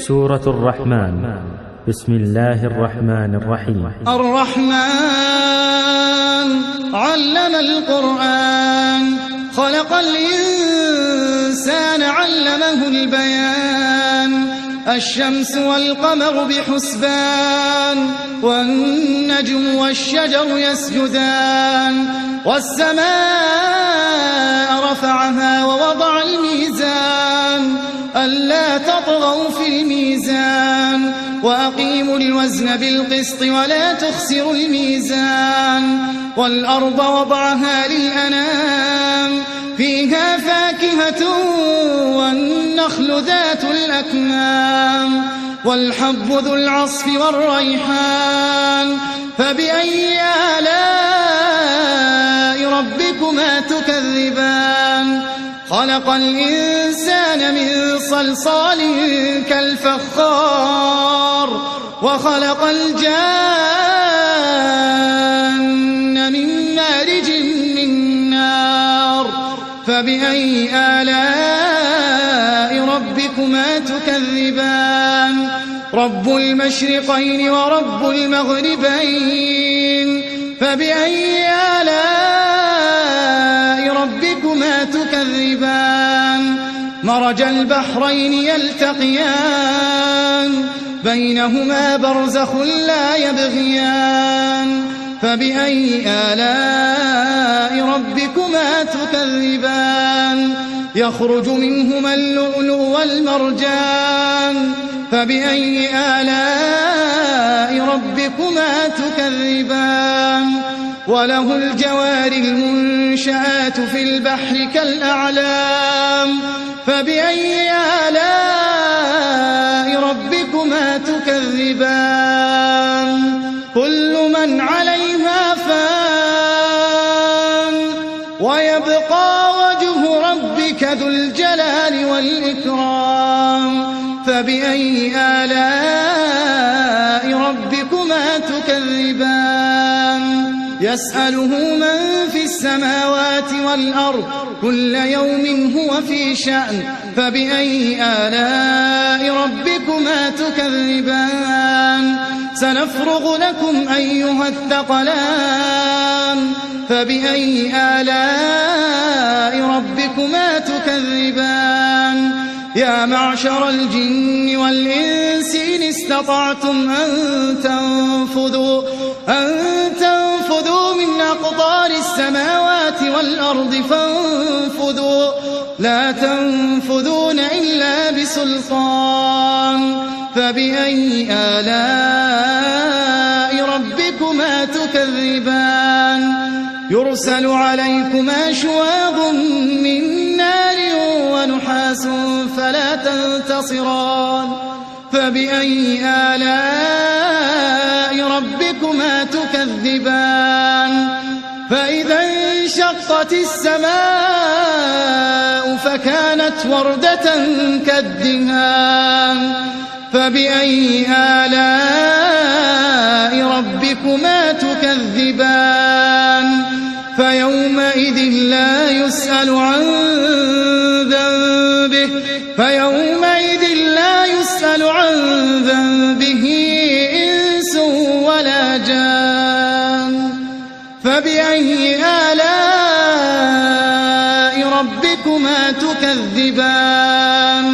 سورة الرحمن. بسم الله الرحمن الرحيم. الرحمن علم القرآن، خلق الإنسان علمه البيان. الشمس والقمر بحسبان، والنجم والشجر يسجدان. والسماء رفعها ووضع الميزان، ألا تطغوا في الميزان. وأقيموا الوزن بالقسط ولا تخسروا الميزان. والأرض وضعها للأنام، فيها فاكهة والنخل ذات الأكمام. والحب ذو العصف والريحان. فبأي آلاء ربكما تكذبان؟ خلق الإنسان من صلصال كالفخار، وخلق الجان من مارج من نار. فبأي آلاء ربكما تكذبان؟ رب المشرقين ورب المغربين. فبأي آلاء ربكما تكذبان؟ مرج البحرين يلتقيان، بينهما برزخ لا يبغيان. فبأي آلاء ربكما تكذبان؟ يخرج منهما اللؤلؤ والمرجان. فبأي آلاء ربكما تكذبان؟ وله الجوار المنشآت في البحر كالأعلام. فبأي آلاء ربكما تكذبان؟ كل من عليها فان، ويبقى وجه ربك ذو الجلال والإكرام. فبأي آلاء ربكما تكذبان؟ يسأله من في السماوات والأرض، كل يوم هو في شأن. فبأي آلاء ربكما تكذبان؟ سنفرغ لكم أيها الثقلان. فبأي آلاء ربكما تكذبان؟ يا معشر الجن والإنس إن استطعتم أن تنفذوا من أقطار السماوات والأرض فانفذوا، لا تنفذون إلا بسلطان. فبأي آلاء ربكما تكذبان؟ يرسل عليكما شواظ من نار ونحاس فلا تنتصران. فبأي آلاء ربكما تكذبان؟ فإذا انشقت السماء فكانت وردة كالدهان. فبأي آلاء ربكما تكذبان؟ فيومئذ لا يسأل عن ذنبه إنس ولا جان. فبأي آلاء ربكما تكذبان؟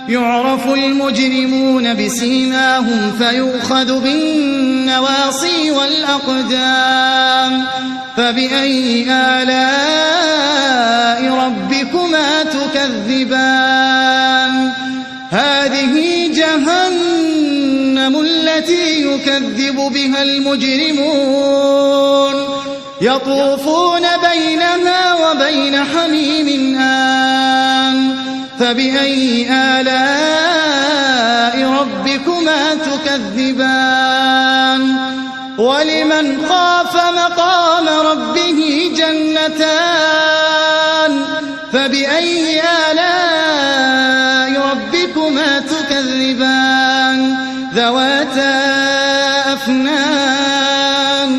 يعرف المجرمون بسيماهم فيؤخذ بالنواصي والأقدام. فبأي آلاء ربكما تكذبان؟ هذه جهنم التي يكذب بها المجرمون، يطوفون بينها وبين حميم آن. فبأي آلاء ربكما تكذبان؟ ولمن خاف مقام ربه جنتان. فبأي آلاء ربكما تكذبان؟ ذواتا أفنان.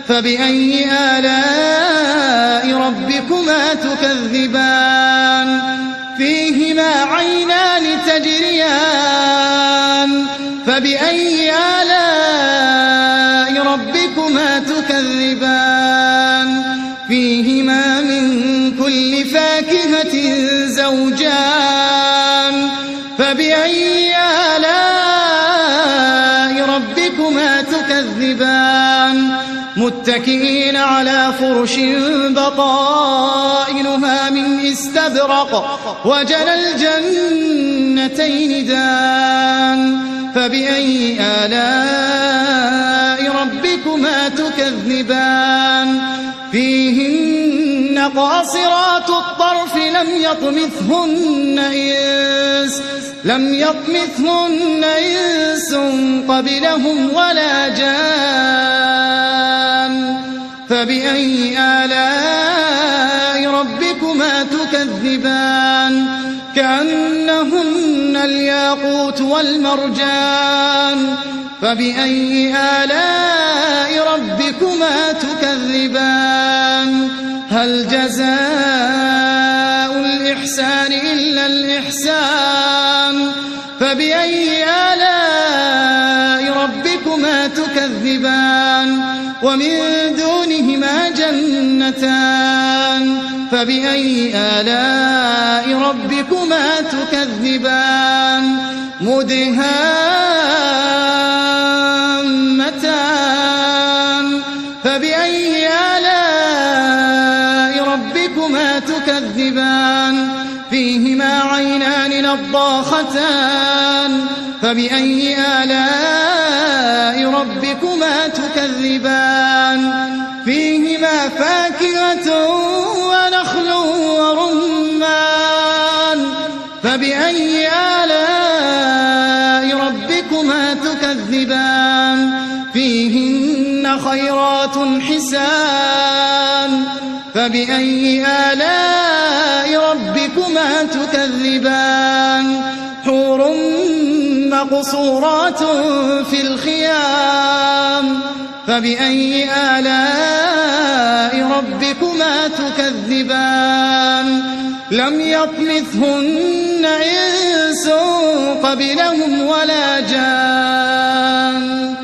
فبأي آلاء ربكما تكذبان؟ فيهما عينان تجريان فبأي آلاء ربكما تكذبان فيهما من كل فاكهة زوجان فبأي آلاء ربكما تكذبان متكئين على فرش بطائنها من استبرق وجنى الجنتين دان فبأي آلاء ربكما تكذبان فيهن قاصرات الطرف لم يطمثهن إنس قبلهم ولا جان فبأي آلاء ربكما تكذبان كأنهن الياقوت والمرجان فبأي آلاء ربكما تكذبان هل جزاء الإحسان إلا الإحسان فبأي آلاء ربكما تكذبان ومن دونهما جنتان فبأي آلاء ربكما تكذبان مدهامتان فبأي آلاء ربكما تكذبان فيهما عينان نضاختان فبأي آلاء ربكما تكذبان فيهما فاكهة ونخل ورمان فبأي آلاء ربكما تكذبان فيهن خيرات حسان فبأي آلاء ربكما تكذبان حور مقصورات في الخيام فبأي آلاء ربكما تكذبان لم يطمثهن إنس قبلهم ولا جان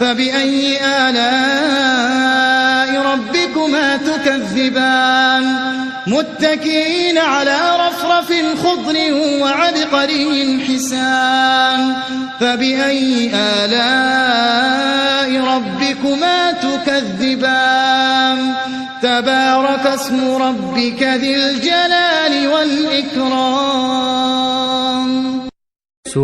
فبأي آلاء ربكما تكذبان متكئين على رفرف خضر وعبقري حسان فبأي آلاء ربكما تكذبان تبارك اسم ربك ذي الجلال والإكرام